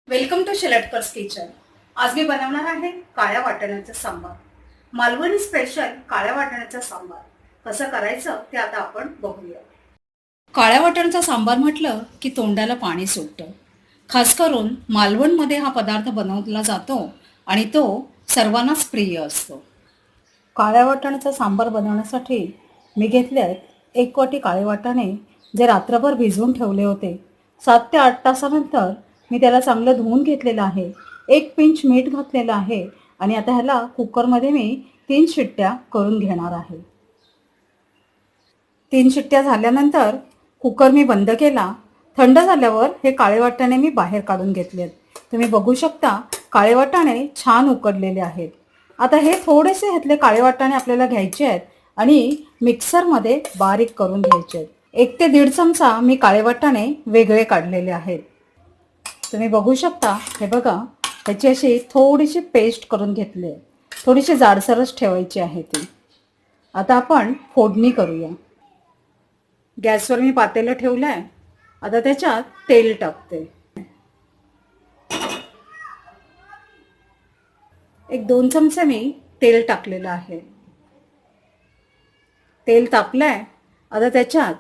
Welcome to शिलटकर्स kitchen. आज मी बनवणार आहे काळ्या वाटाण्याचा सांबार। मालवणी स्पेशल काळ्या वाटाण्याचा सांबार कसं करायचं ते आता आपण बघूया। काळ्या वाटाण्याचा सांबार म्हटलं की तोंडाला पाणी सुटतं। खास करून मालवणमध्ये हा पदार्थ बनवला जातो आणि तो सर्वांनाच प्रिय असतो। काळ्या वाटाण्याचा सांबार बनवण्यासाठी मी घेतले आहेत 1 वाटी काळे वाटाणे, जे रात्रभर भिजवून ठेवले होते। 7 ते 8 तासानंतर मी त्याला चांगलं धुवून घेतलेलं आहे। 1 पिंच मीठ घातलेलं आहे आणि आता ह्याला कुकरमध्ये मी 3 शिट्ट्या करून घेणार आहे। 3 शिट्ट्या झाल्यानंतर कुकर मी बंद केला। थंड झाल्यावर हे काळे वाटाणे मी बाहेर काढून घेतलेत। तुम्ही बघू शकता काळे वाटाणे छान उकडलेले आहेत। आता हे थोडेसे ह्यातले काळे वाटाणे आपल्याला घ्यायचे आहेत आणि मिक्सरमध्ये बारीक करून घ्यायचे आहेत। 1 ते 1.5 चमचा मी काळे वाटाणे वेगळे काढलेले आहेत। तुम्ही बघू शकता, हे बघा, त्याची अशी थोडीशी पेस्ट करून घेतली। थोडीशी जाडसरच ठेवायची आहे ती। आता आपण फोडणी करूया। गॅसवर मी पातेलं ठेवलंय। आता त्याच्यात तेल टाकते। 1-2 चमचे मी तेल टाकलेलं आहे। तेल तापलंय। आता त्याच्यात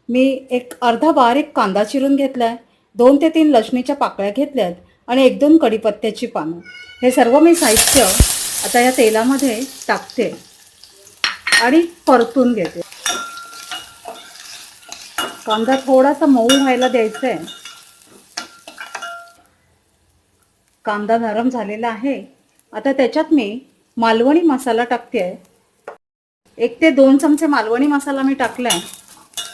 मी एक अर्धा बारीक कांदा चिरून घेतलाय, 2 ते 3 लसणीच्या पाकळ्या घेतल्यात आणि 1-2 कढीपत्त्याची पानं। हे सर्व मी साहित्य आता या तेलामध्ये टाकते आणि परतून घेते। कांदा थोडासा मऊ व्हायला द्यायचा आहे। कांदा नरम झालेला आहे। आता त्याच्यात मी मालवणी मसाला टाकते। 1 ते 2 चमचे मालवणी मसाला मी टाकलाय।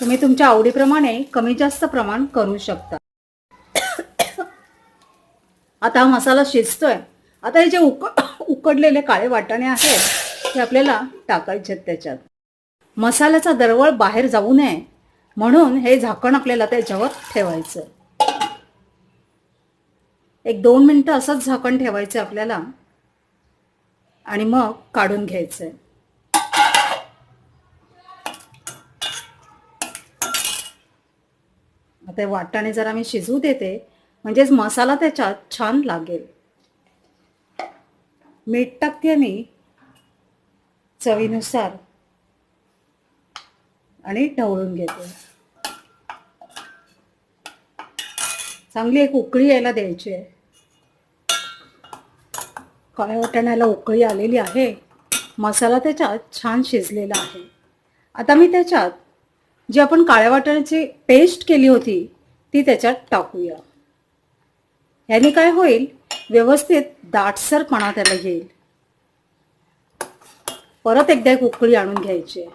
तुम्ही तुमच्या आवडीप्रमाणे कमी जास्त प्रमाण करू शकता। आता हा मसाला शिजतोय। आता हे जे उकडलेले काळे वाटाणे आहेत ते आपल्याला टाकायचे आहेत त्याच्यात। मसाल्याचा दरवळ बाहेर जाऊ नये म्हणून हे झाकण आपल्याला त्याच्यावर ठेवायचं। 1-2 मिनिटं असंच झाकण ठेवायचं आपल्याला आणि मग काढून घ्यायचंय। आता वाटाणे जरा मी शिजू देते, म्हणजेच मसाला त्याच्यात छान लागेल। मीठ टाकते मी चवीनुसार आणि ढवळून घेते। चांगली एक उकळी यायला द्यायची आहे। काळ्या वाटाण्याला उकळी आलेली आहे। मसाला त्याच्यात छान शिजलेला आहे। आता मी त्याच्यात जी आपण काळ्या वाटाण्याची पेस्ट केली होती ती त्याच्यात टाकूया। याने काय होईल, व्यवस्थित दाटसरपणा त्याला येईल। परत एकदा एक उकळी आणून घ्यायची आहे।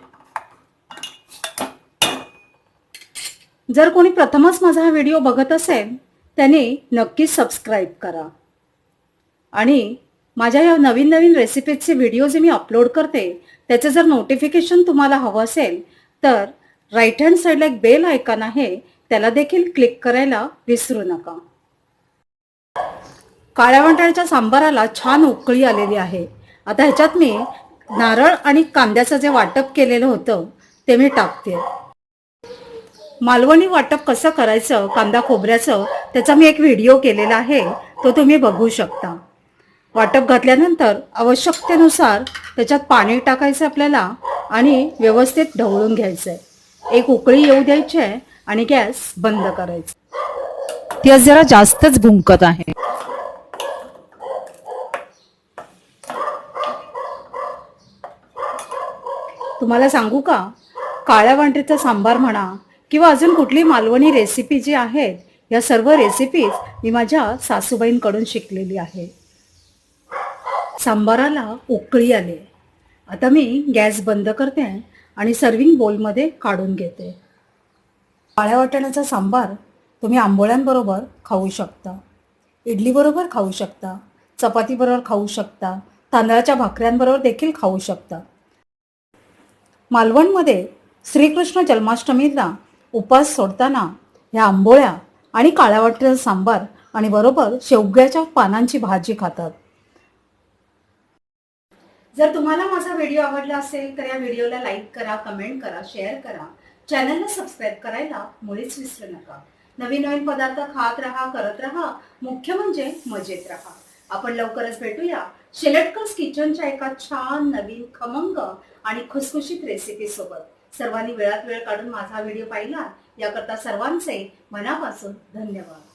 जर कोणी प्रथमच माझा हा व्हिडिओ बघत असेल त्याने नक्कीच सबस्क्राईब करा आणि माझ्या या नवीन नवीन रेसिपीजचे व्हिडिओ जे मी अपलोड करते त्याचे जर नोटिफिकेशन तुम्हाला हवं असेल तर राईट हँड साईडला एक बेल आयकॉन आहे, त्याला देखील क्लिक करायला विसरू नका। काळ्या वाटाण्याच्या सांबाराला छान उकळी आलेली आहे। आता ह्याच्यात मी नारळ आणि कांद्याचं जे वाटप केलेलं होतं ते मी टाकते। मालवणी वाटप कसं करायचं कांदा खोबऱ्याचं त्याचा मी एक व्हिडिओ केलेला आहे, तो तुम्ही बघू शकता। वाटप घातल्यानंतर आवश्यकतेनुसार त्याच्यात पाणी टाकायचं आपल्याला आणि व्यवस्थित ढवळून घ्यायचं आहे। एक उकळी येऊ द्यायची आहे आणि गॅस बंद करायचा। ती आज जरा जास्तच भुंकत आहे। तुम्हाला सांगू का, काळ्या वाटाण्याचा सांबार म्हणा किंवा अजून कुठली मालवणी रेसिपी जी आहेत, या सर्व रेसिपीज मी माझ्या सासूबाईंकडून शिकलेली आहे। सांबाराला उकळी आली। आता मी गॅस बंद करते आणि सर्विंग बोलमध्ये काढून घेते। काळ्या वाटाण्याचा सांबार तुम्ही आंबोळ्यांबरोबर खाऊ शकता, इडलीबरोबर खाऊ शकता, चपातीबरोबर खाऊ शकता, तांदळाच्या भाकऱ्यांबरोबर देखील खाऊ शकता। मालवणमध्ये श्रीकृष्ण जन्माष्टमीला उपवास सोडताना ह्या आंबोळ्या आणि काळ्या वाटाण्याचा सांबार आणि बरोबर शेवग्याच्या पानांची भाजी खातात। जर तुम्हाला माझा व्हिडिओ आवडला असेल तर या व्हिडिओला लाईक करा, कमेंट करा, शेअर करा, चॅनलला सबस्क्राईब करायला मुळीच विसरू नका। नवीन नवीन पदार्थ खात राहा, करत राहा, मुख्य म्हणजे मजेत राहा. आपण लवकरच भेटूया शेलटकर्स किचनच्या एका छान नवीन खमंग आणि खुसखुशीत रेसिपी सोबत. सर्वांनी वेळात वेळ काढून माझा व्हिडिओ पाहिला याकरता सर्वांचे मनापासून धन्यवाद.